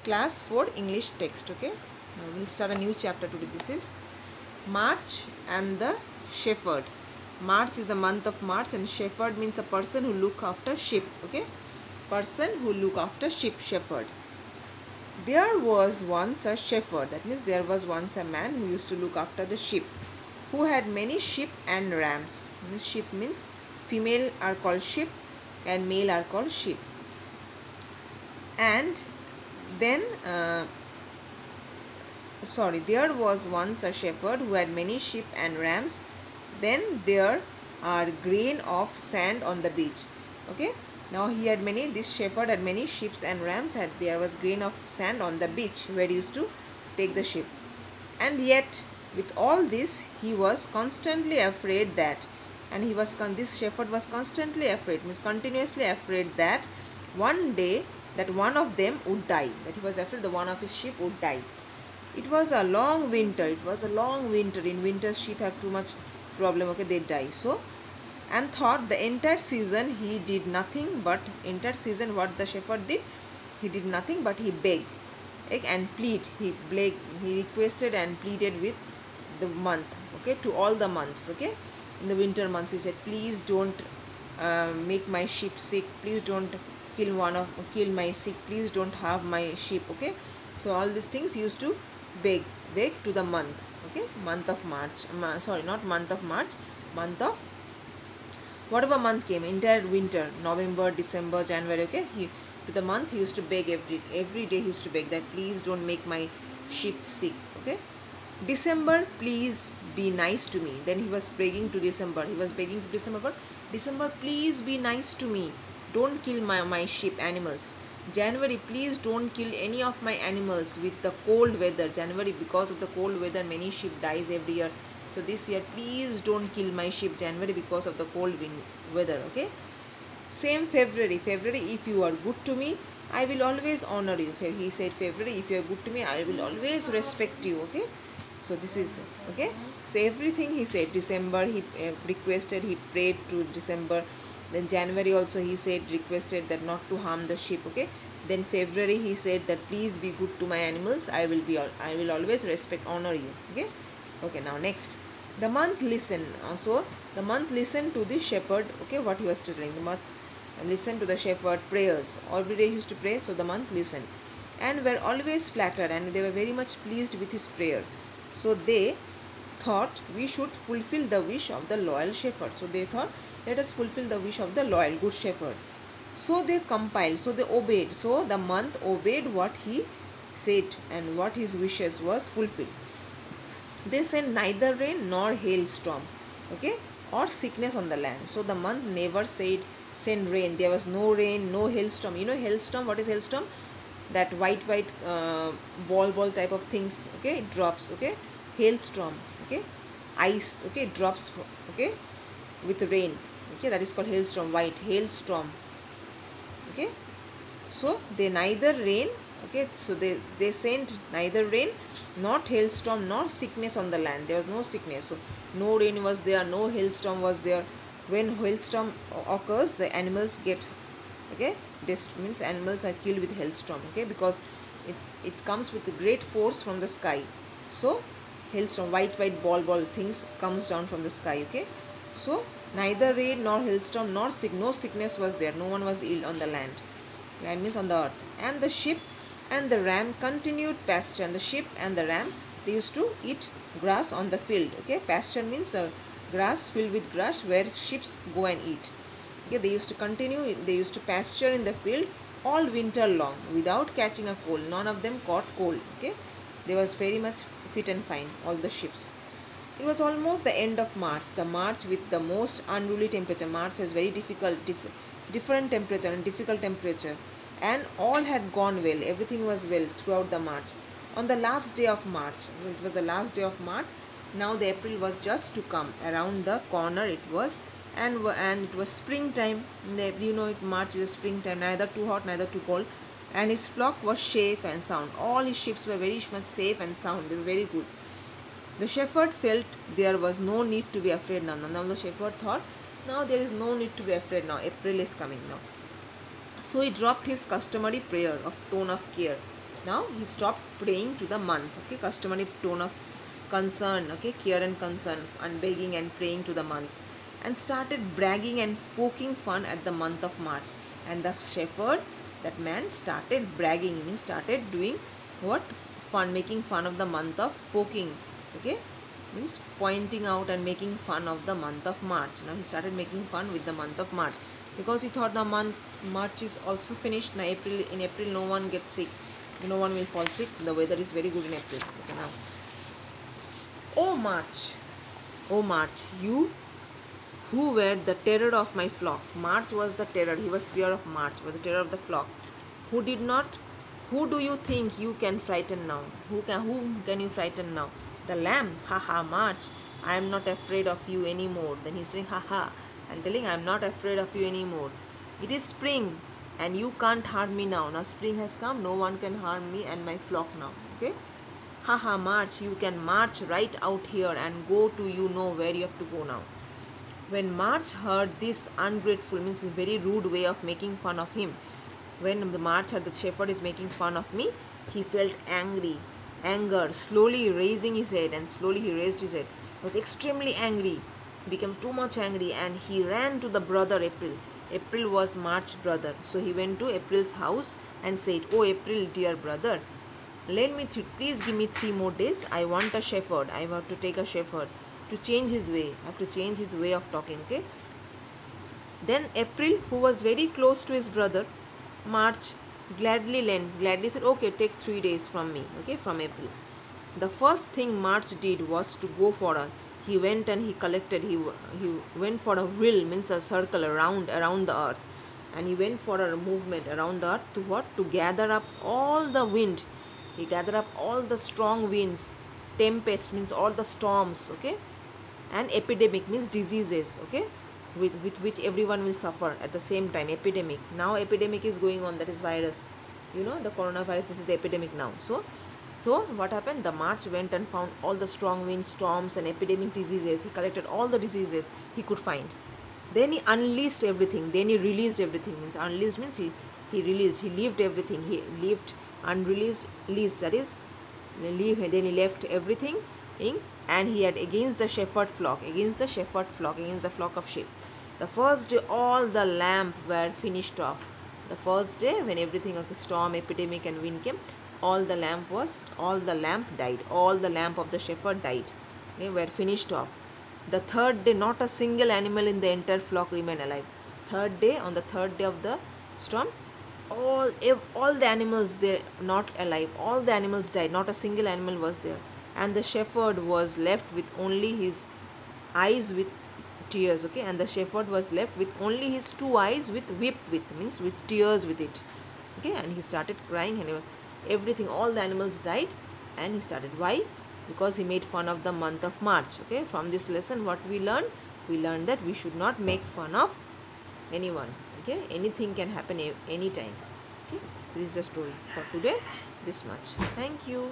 Class 4 English text. Okay, now we'll start a new chapter today. This is March and the Shepherd. March is the month of March, and shepherd means a person who look after sheep. Okay, person who look after sheep, shepherd. There was once a shepherd, that means there was once a man who used to look after the sheep, who had many sheep and rams. Sheep means female are called sheep and male are called sheep. And then there was once a shepherd who had many sheep and rams. Then there are grain of sand on the beach. Okay, now this shepherd had many sheep and rams, there was grain of sand on the beach where he used to take the sheep. And yet with all this he was constantly afraid that, this shepherd was constantly afraid, means continuously afraid that one day that one of them would die, that he was afraid that one of his sheep would die. It was a long winter. In winter sheep have too much problem, okay, they die. So, and thought the entire season he did nothing but, what the shepherd did, he did nothing but he begged, and plead, he requested and pleaded with the month, okay, to all the months, okay. In the winter months he said, please don't make my sheep sick, please don't kill my sheep, please don't harm my sheep, okay. So all these things he used to beg to the month, okay, month of March, not month of March, month of whatever month came, entire winter, November, December, January, okay, to the month he used to beg every day he used to beg that please don't make my sheep sick, okay. December, please be nice to me. Then he was begging to December, December, please be nice to me, don't kill my sheep animals. January, please don't kill any of my animals with the cold weather. January, because of the cold weather many sheep dies every year, so this year please don't kill my sheep, January, because of the cold weather, okay. Same February, if you are good to me I will always honor you. He said, February, if you are good to me I will always respect you, okay. So this is, okay, so everything he said. December he requested, he prayed to December. Then January also he said, requested that not to harm the sheep, okay. Then February he said that please be good to my animals, I will always respect, honor you, okay. Okay, now next, the month listened. So the month listened to the shepherd, okay, what he was telling. The month listened to the shepherd prayers, every day he used to pray. So the month listened and were always flattered, and they were very much pleased with his prayer. So they thought, we should fulfill the wish of the loyal shepherd. So they thought, let us fulfill the wish of the loyal good shepherd. So they compiled, so they obeyed. So the month obeyed what he said, and what his wishes was fulfilled. They sent neither rain nor hailstorm, okay, or sickness on the land. So the month never send rain. There was no rain, no hailstorm. You know hailstorm, what is hailstorm? That white ball type of things, okay, it drops, okay. Hailstorm, okay, ice, okay, drops, okay, with rain, okay, that is called hailstorm, white hailstorm, okay. So they neither rain, okay, so they sent neither rain, not hailstorm, nor sickness on the land. There was no sickness, so no rain was there, no hailstorm was there. When hailstorm occurs, the animals get, okay, this means animals are killed with hailstorm, okay, because it comes with great force from the sky. So hailstorm, white ball things comes down from the sky, okay. So neither rain nor hailstorm nor no sickness was there, no one was ill on the land means on the earth. And the sheep and the ram continued pasture, and the sheep and the ram, they used to eat grass on the field, okay. Pasture means grass filled with grass where sheep go and eat, okay. They used to pasture in the field all winter long without catching a cold. None of them caught cold, okay. They was very much fit and fine, all the sheep. It was almost the end of March, the March with the most unruly temperature. March has very different temperature and difficult temperature, and all had gone well, everything was well throughout the March. On the last day of March, it was the last day of March, now the April was just to come, around the corner it was, and it was springtime. You know, March is a springtime, neither too hot neither too cold, and his flock was safe and sound. All his sheep were very much safe and sound, they were very good. The shepherd felt there was no need to be afraid now. Now the shepherd thought, now there is no need to be afraid now, April is coming now. So he dropped his customary prayer of tone of care. Now he stopped praying to the month. Okay, customary tone of concern, okay, care and concern, and begging and praying to the months, and started bragging and poking fun at the month of March. And the shepherd, that man, started bragging, means started doing what? Fun, making fun of the month of poking. Okay, means pointing out and making fun of the month of March. Now he started making fun with the month of March because he thought the month March is also finished. Now in April no one gets sick, no one will fall sick. The weather is very good in April. Okay, now, oh March, oh March, you who were the terror of my flock. March was the terror. He was fear of March, was the terror of the flock. Who did not? Who do you think you can frighten now? Who can you frighten now? The lamb. Ha ha, March. I am not afraid of you anymore. Then he's saying ha ha and telling I am not afraid of you anymore. It is spring and you can't harm me now. Now spring has come. No one can harm me and my flock now. Okay. Ha ha, March. You can march right out here and go to you know where you have to go now. When March heard this ungrateful, means a very rude way of making fun of him, when the March heard the shepherd is making fun of me, he felt anger, slowly raising his head, and slowly he raised his head. He was extremely angry, became too much angry, and he ran to the brother April. April was March's brother, so he went to April's house and said, "Oh April, dear brother, please give me 3 more days. I want a shepherd. I want to take a shepherd to change his way. I have to change his way of talking." Okay. Then April, who was very close to his brother March, gladly said, "Okay, take 3 days from me." Okay, from April. The first thing March did was to go for a. He went and he collected. He went for a whirl, means a circle around the earth, and he went for a movement around the earth to what? To gather up all the wind. He gathered up all the strong winds. Tempest means all the storms. Okay, and epidemic means diseases. Okay, with which everyone will suffer at the same time. Epidemic. Now epidemic is going on, that is virus. You know, the coronavirus, this is the epidemic now. So what happened? The March went and found all the strong winds, storms and epidemic diseases. He collected all the diseases he could find. Then he unleashed everything. Then he released everything. Means unleashed means he released. He left everything. He left unreleased, leased, that is leave. Then he left everything and he had against the flock, against the flock of sheep. The first day all the lamb were finished off. The first day when everything of the storm, epidemic and wind came, all the lamb died. All the lamb of the shepherd died. They were finished off. The third day not a single animal in the entire flock remained alive. Third day, on the third day of the storm, all the animals there not alive. All the animals died. Not a single animal was there. And the shepherd was left with only his eyes with tears. Okay, and the shepherd was left with only his 2 eyes with means with tears with it. Okay, and he started crying and everything, all the animals died, and he started. Why? Because he made fun of the month of March. Okay, from this lesson what we learned? We learned that we should not make fun of anyone. Okay, anything can happen anytime. Okay, this is the story for today. This much. Thank you.